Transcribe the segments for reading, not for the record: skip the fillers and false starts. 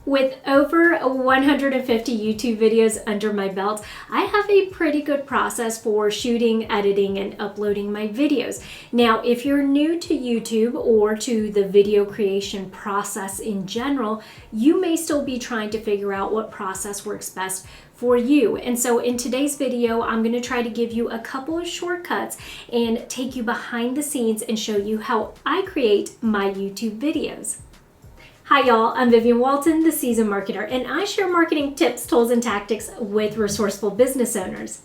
With over 150 YouTube videos under my belt, I have a pretty good process for shooting, editing, and uploading my videos. Now, if you're new to YouTube or to the video creation process in general, you may still be trying to figure out what process works best for you. And so in today's video, I'm going to try to give you a couple of shortcuts and take you behind the scenes and show you how I create my YouTube videos. Hi y'all, I'm Vivian Walton, the Seasoned Marketer, and I share marketing tips, tools, and tactics with resourceful business owners.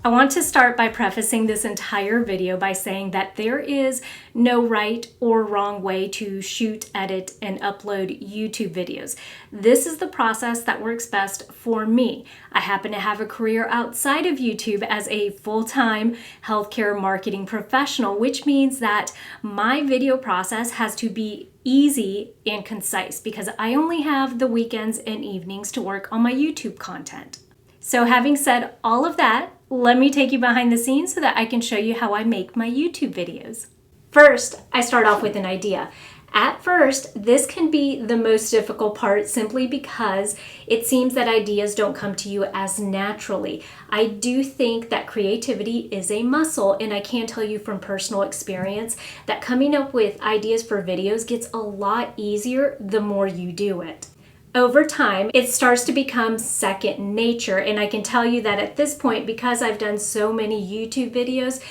I want to start by prefacing this entire video by saying that there is no right or wrong way to shoot, edit, and upload YouTube videos. This is the process that works best for me. I happen to have a career outside of YouTube as a full-time healthcare marketing professional, which means that my video process has to be easy and concise because I only have the weekends and evenings to work on my YouTube content. So having said all of that, let me take you behind the scenes so that I can show you how I make my YouTube videos. First, I start off with an idea. At first, this can be the most difficult part simply because it seems that ideas don't come to you as naturally. I do think that creativity is a muscle, and I can tell you from personal experience that coming up with ideas for videos gets a lot easier the more you do it. Over time, it starts to become second nature, and I can tell you that at this point, because I've done so many YouTube videos,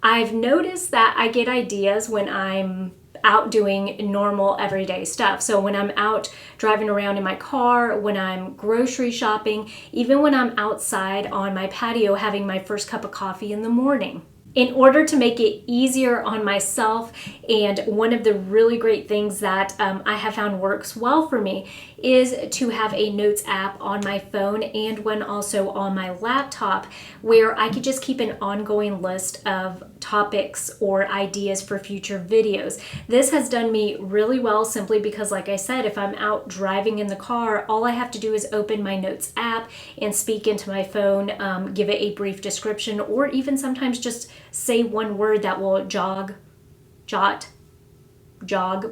I've noticed that I get ideas when I'm out doing normal everyday stuff. So when I'm out driving around in my car, when I'm grocery shopping, even when I'm outside on my patio having my first cup of coffee in the morning. In order to make it easier on myself, and one of the really great things that I have found works well for me is to have a notes app on my phone and one also on my laptop where I could just keep an ongoing list of topics or ideas for future videos. This has done me really well simply because, like I said, if I'm out driving in the car, all I have to do is open my notes app and speak into my phone, give it a brief description, or even sometimes just say one word that will jog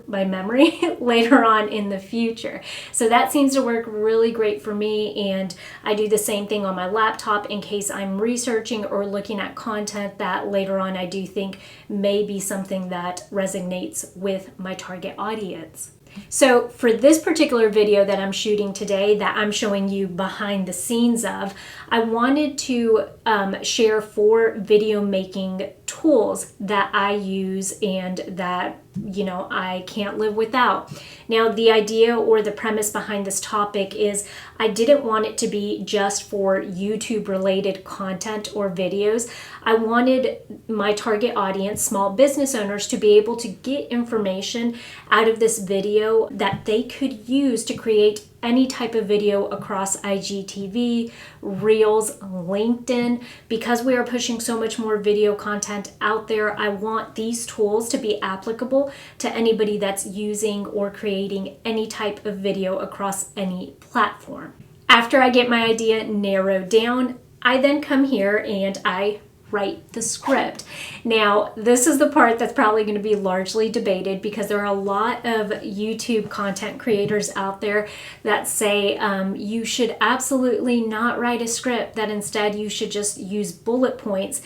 my memory later on in the future. So that seems to work really great for me, and I do the same thing on my laptop in case I'm researching or looking at content that later on I do think may be something that resonates with my target audience. So for this particular video that I'm shooting today, that I'm showing you behind the scenes of, I wanted to share 4 video making tools that I use and that, I can't live without. Now, the idea or the premise behind this topic is I didn't want it to be just for YouTube related content or videos. I wanted my target audience, small business owners, to be able to get information out of this video that they could use to create any type of video across IGTV, Reels, LinkedIn. Because we are pushing so much more video content out there, I want these tools to be applicable to anybody that's using or creating any type of video across any platform. After I get my idea narrowed down, I then come here and I write the script. Now, this is the part that's probably going to be largely debated because there are a lot of YouTube content creators out there that say you should absolutely not write a script, that instead you should just use bullet points.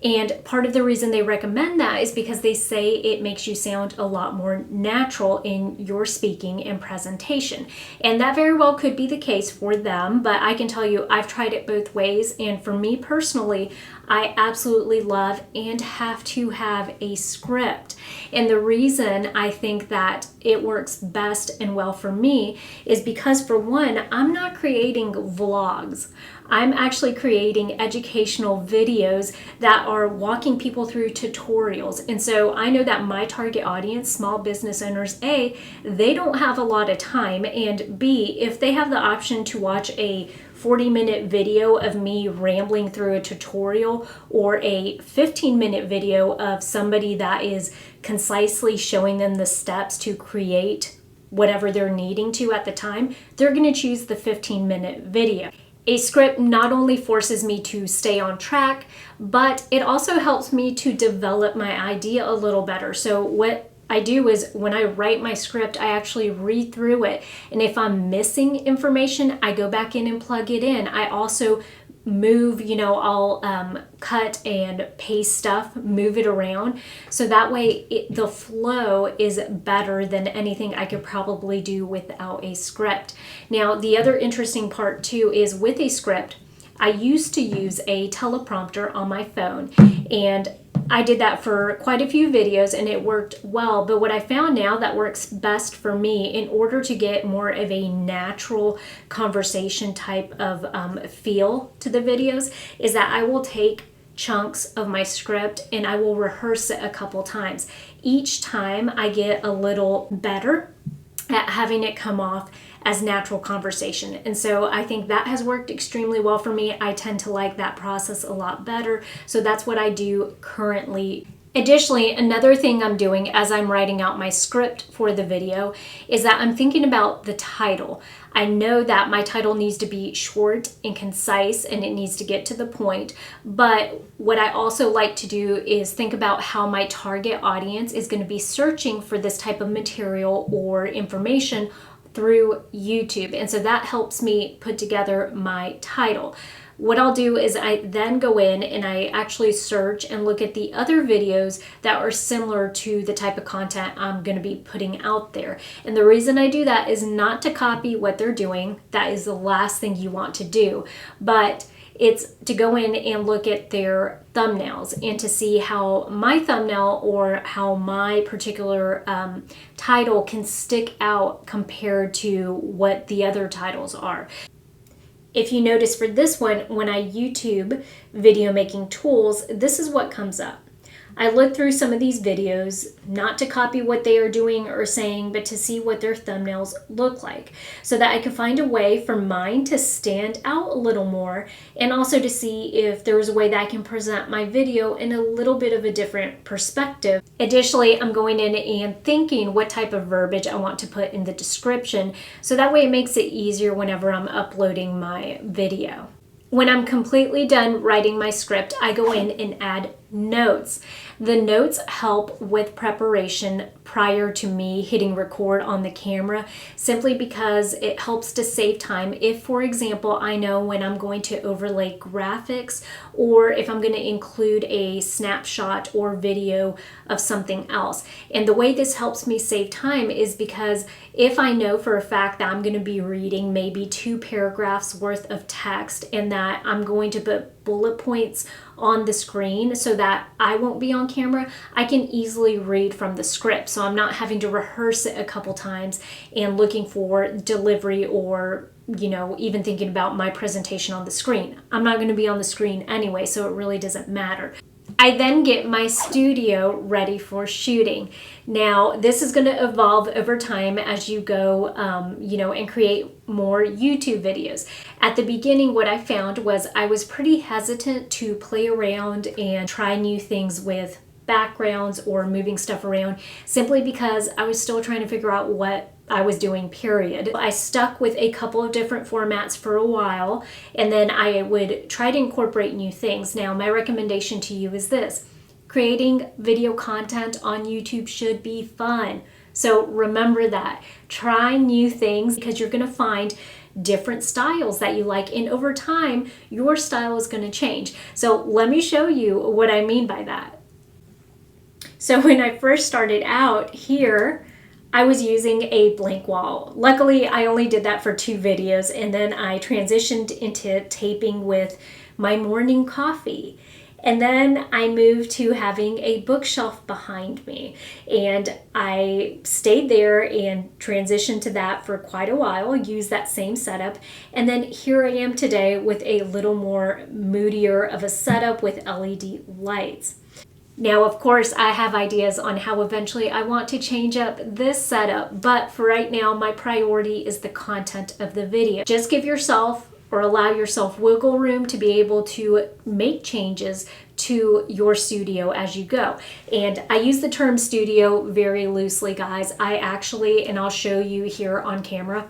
And part of the reason they recommend that is because they say it makes you sound a lot more natural in your speaking and presentation. And that very well could be the case for them, but I can tell you I've tried it both ways, and for me personally, I absolutely love and have to have a script. And the reason I think that it works best and well for me is because, for one, I'm not creating vlogs. I'm actually creating educational videos that are walking people through tutorials. And so I know that my target audience, small business owners, A, they don't have a lot of time, and B, if they have the option to watch a 40-minute video of me rambling through a tutorial or a 15-minute video of somebody that is concisely showing them the steps to create whatever they're needing to at the time, they're going to choose the 15-minute video. A script not only forces me to stay on track, but it also helps me to develop my idea a little better. So what I do is when I write my script, I actually read through it. And if I'm missing information, I go back in and plug it in. I also move, I'll cut and paste stuff, move it around. So that way the flow is better than anything I could probably do without a script. Now, the other interesting part too is with a script, I used to use a teleprompter on my phone, and I did that for quite a few videos and it worked well. But what I found now that works best for me in order to get more of a natural conversation type of feel to the videos is that I will take chunks of my script and I will rehearse it a couple times. Each time I get a little better at having it come off as natural conversation. And so I think that has worked extremely well for me. I tend to like that process a lot better. So that's what I do currently. Additionally, another thing I'm doing as I'm writing out my script for the video is that I'm thinking about the title. I know that my title needs to be short and concise and it needs to get to the point, but what I also like to do is think about how my target audience is going to be searching for this type of material or information through YouTube. And so that helps me put together my title. What I'll do is I then go in and I actually search and look at the other videos that are similar to the type of content I'm going to be putting out there. And the reason I do that is not to copy what they're doing. That is the last thing you want to do. But it's to go in and look at their thumbnails and to see how my thumbnail or how my particular title can stick out compared to what the other titles are. If you notice for this one, when I YouTube video making tools, this is what comes up. I look through some of these videos, not to copy what they are doing or saying, but to see what their thumbnails look like so that I can find a way for mine to stand out a little more, and also to see if there's a way that I can present my video in a little bit of a different perspective. Additionally, I'm going in and thinking what type of verbiage I want to put in the description, so that way it makes it easier whenever I'm uploading my video. When I'm completely done writing my script, I go in and add notes. The notes help with preparation prior to me hitting record on the camera, simply because it helps to save time. If, for example, I know when I'm going to overlay graphics or if I'm going to include a snapshot or video of something else. And the way this helps me save time is because if I know for a fact that I'm going to be reading maybe 2 paragraphs worth of text and that I'm going to put bullet points on the screen so that I won't be on camera, I can easily read from the script. So I'm not having to rehearse it a couple times and looking for delivery or, even thinking about my presentation on the screen. I'm not going to be on the screen anyway, so it really doesn't matter. I then get my studio ready for shooting. Now, this is going to evolve over time as you go, and create more YouTube videos. At the beginning, what I found was I was pretty hesitant to play around and try new things with backgrounds or moving stuff around, simply because I was still trying to figure out what I was doing, period. I stuck with a couple of different formats for a while, and then I would try to incorporate new things. Now, my recommendation to you is this: creating video content on YouTube should be fun. So remember that. Try new things because you're going to find different styles that you like, and over time, your style is going to change. So let me show you what I mean by that. So when I first started out here, I was using a blank wall. Luckily, I only did that for 2 videos, and then I transitioned into taping with my morning coffee. And then I moved to having a bookshelf behind me, and I stayed there and transitioned to that for quite a while, used that same setup. And then here I am today with a little more moodier of a setup with LED lights. Now, of course, I have ideas on how eventually I want to change up this setup, but for right now, my priority is the content of the video. Just give yourself or allow yourself wiggle room to be able to make changes to your studio as you go. And I use the term studio very loosely, guys. I actually, and I'll show you here on camera,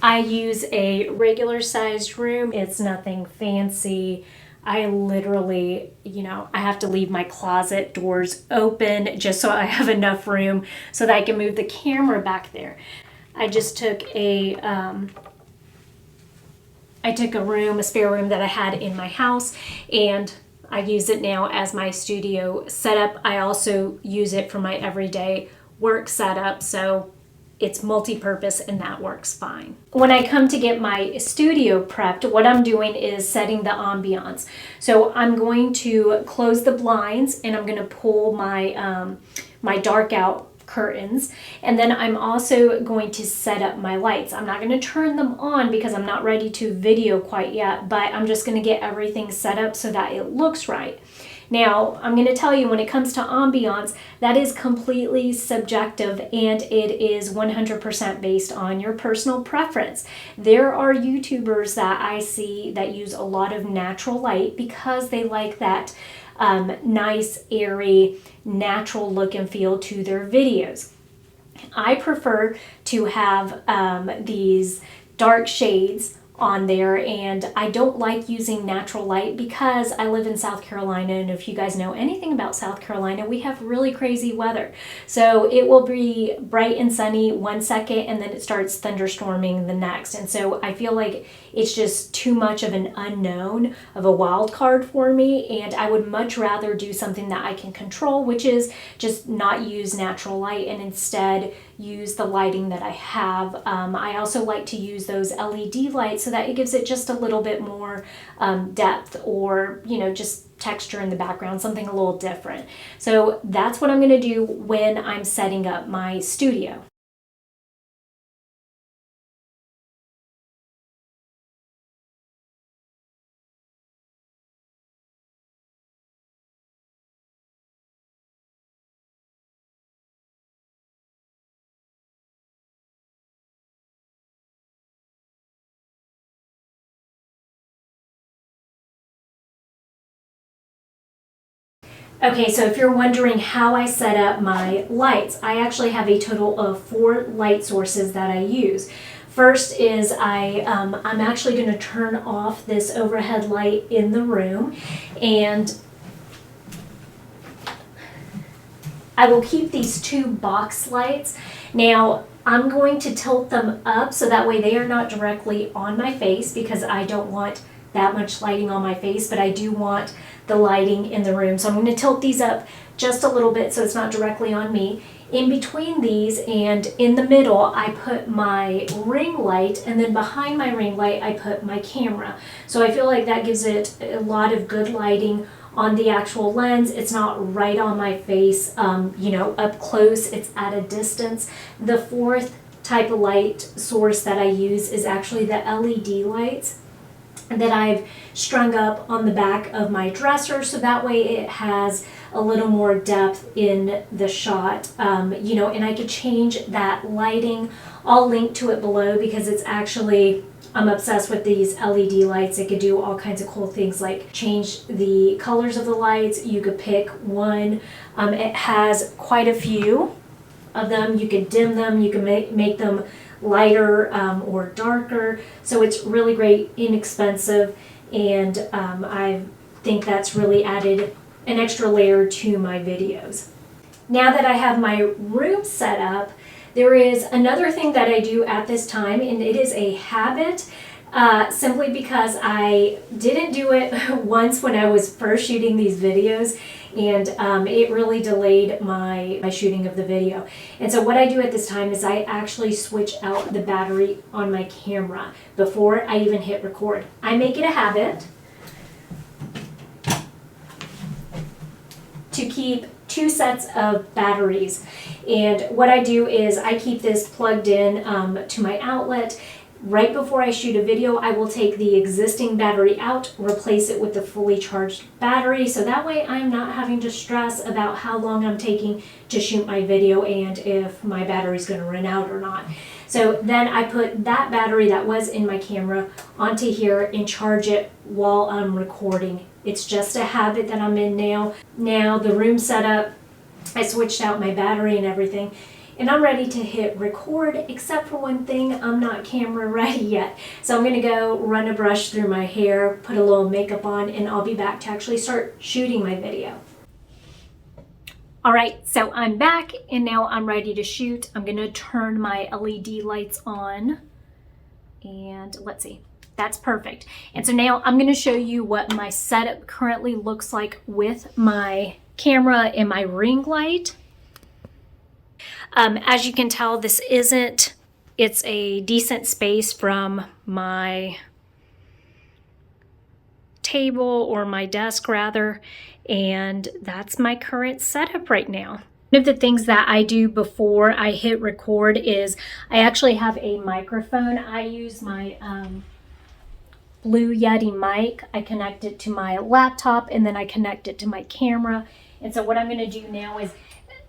I use a regular sized room. It's nothing fancy. I literally, I have to leave my closet doors open just so I have enough room so that I can move the camera back there. I just took a spare room that I had in my house, and I use it now as my studio setup. I also use it for my everyday work setup, so it's multi-purpose and that works fine. When I come to get my studio prepped, what I'm doing is setting the ambiance. So I'm going to close the blinds and I'm going to pull my, my dark out curtains, and then I'm also going to set up my lights. I'm not going to turn them on because I'm not ready to video quite yet, but I'm just going to get everything set up so that it looks right. Now, I'm going to tell you, when it comes to ambiance, that is completely subjective and it is 100% based on your personal preference. There are YouTubers that I see that use a lot of natural light because they like that nice, airy, natural look and feel to their videos. I prefer to have these dark shades on there, and I don't like using natural light because I live in South Carolina, and if you guys know anything about South Carolina, we have really crazy weather. So it will be bright and sunny one second and then it starts thunderstorming the next, and so I feel like it's just too much of an unknown, of a wild card for me, and I would much rather do something that I can control, which is just not use natural light and instead use the lighting that I have. I also like to use those LED lights so that it gives it just a little bit more depth, or just texture in the background, something a little different. So that's what I'm going to do when I'm setting up my studio. Okay, so if you're wondering how I set up my lights, I actually have a total of 4 light sources that I use. First is I'm actually going to turn off this overhead light in the room, and I will keep these 2 box lights. Now, I'm going to tilt them up so that way they are not directly on my face because I don't want that much lighting on my face, but I do want the lighting in the room. So I'm going to tilt these up just a little bit so it's not directly on me. In between these and in the middle, I put my ring light, and then behind my ring light, I put my camera. So I feel like that gives it a lot of good lighting on the actual lens. It's not right on my face, up close, it's at a distance. The 4th type of light source that I use is actually the LED lights that I've strung up on the back of my dresser, so that way it has a little more depth in the shot, and I could change that lighting. I'll link to it below because it's actually, I'm obsessed with these LED lights. It could do all kinds of cool things like change the colors of the lights. You could pick one. It has quite a few of them. You could dim them, you can make them lighter or darker, so it's really great, inexpensive, and I think that's really added an extra layer to my videos. Now that I have my room set up, there is another thing that I do at this time, and it is a habit, simply because I didn't do it once when I was first shooting these videos, and it really delayed my shooting of the video. And so what I do at this time is I actually switch out the battery on my camera before I even hit record. I make it a habit to keep 2 sets of batteries, and what I do is I keep this plugged in to my outlet. Right before I shoot a video, I will take the existing battery out, replace it with the fully charged battery, so that way I'm not having to stress about how long I'm taking to shoot my video and if my battery's going to run out or not. So then I put that battery that was in my camera onto here and charge it while I'm recording. It's just a habit that I'm in now. Now the room setup, I switched out my battery and everything. and I'm ready to hit record, except for one thing, I'm not camera ready yet. So I'm gonna go run a brush through my hair, put a little makeup on, and I'll be back to actually start shooting my video. All right, so I'm back and now I'm ready to shoot. I'm gonna turn my LED lights on and let's see, that's perfect. And so now I'm gonna show you what my setup currently looks like with my camera and my ring light. As you can tell, it's a decent space from my table, or my desk rather, and that's my current setup right now. One of the things that I do before I hit record is I actually have a microphone. I use my Blue Yeti mic. I connect it to my laptop and then I connect it to my camera. And so what I'm going to do now is,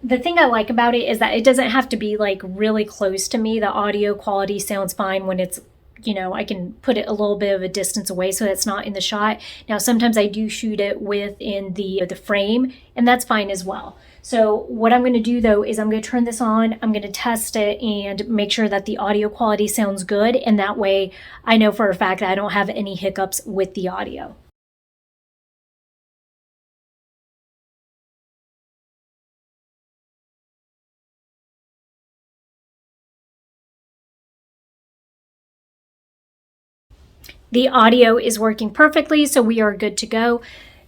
the thing I like about it is that it doesn't have to be like really close to me. The audio quality sounds fine when it's, you know, I can put it a little bit of a distance away so it's not in the shot. Now, sometimes I do shoot it within the frame, and that's fine as well. So what I'm going to do though is I'm going to turn this on, I'm going to test it and make sure that the audio quality sounds good. And that way I know for a fact that I don't have any hiccups with the audio. The audio is working perfectly, so we are good to go.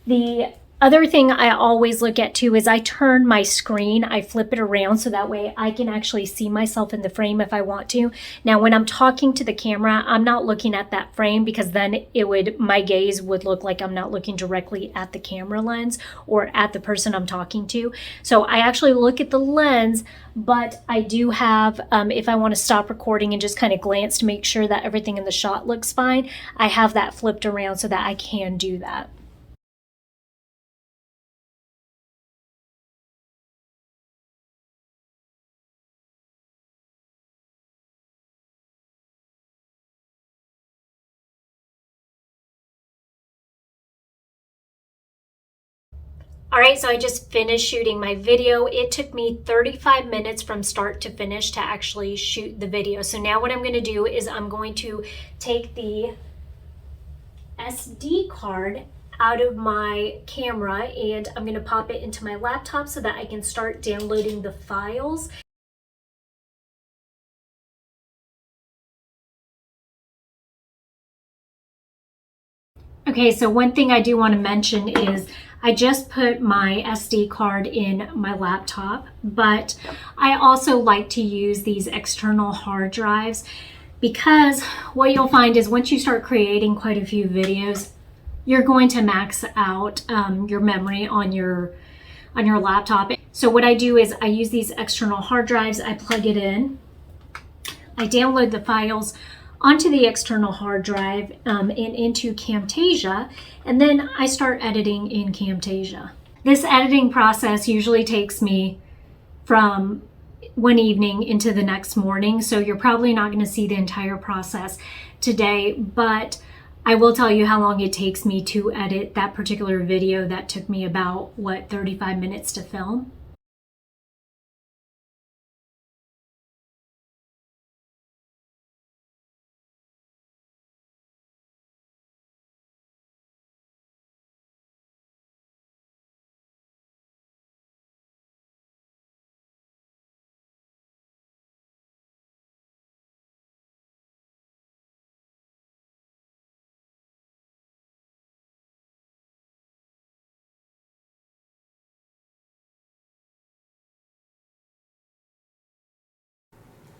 The other thing I always look at too is I turn my screen, I flip it around so that way I can actually see myself in the frame if I want to. Now, when I'm talking to the camera, I'm not looking at that frame because then my gaze would look like I'm not looking directly at the camera lens or at the person I'm talking to. So I actually look at the lens, but I do have, if I want to stop recording and just kind of glance to make sure that everything in the shot looks fine, I have that flipped around so that I can do that. All right, so I just finished shooting my video. It took me 35 minutes from start to finish to actually shoot the video. So now what I'm going to do is I'm going to take the SD card out of my camera and I'm going to pop it into my laptop so that I can start downloading the files. Okay, so one thing I do want to mention is I just put my SD card in my laptop, but I also like to use these external hard drives because what you'll find is once you start creating quite a few videos, you're going to max out your memory on your laptop. So what I do is I use these external hard drives, I plug it in, I download the files onto the external hard drive and into Camtasia, and then I start editing in Camtasia. This editing process usually takes me from one evening into the next morning, so you're probably not going to see the entire process today, but I will tell you how long it takes me to edit that particular video that took me about, 35 minutes to film.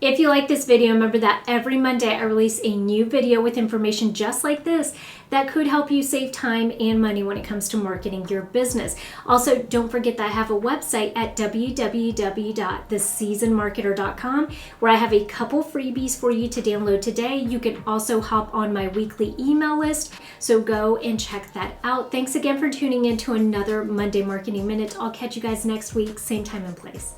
If you like this video, remember that every Monday I release a new video with information just like this that could help you save time and money when it comes to marketing your business. Also, don't forget that I have a website at www.theseasonedmarketer.com where I have a couple freebies for you to download today. You can also hop on my weekly email list, so go and check that out. Thanks again for tuning in to another Monday Marketing Minute. I'll catch you guys next week, same time and place.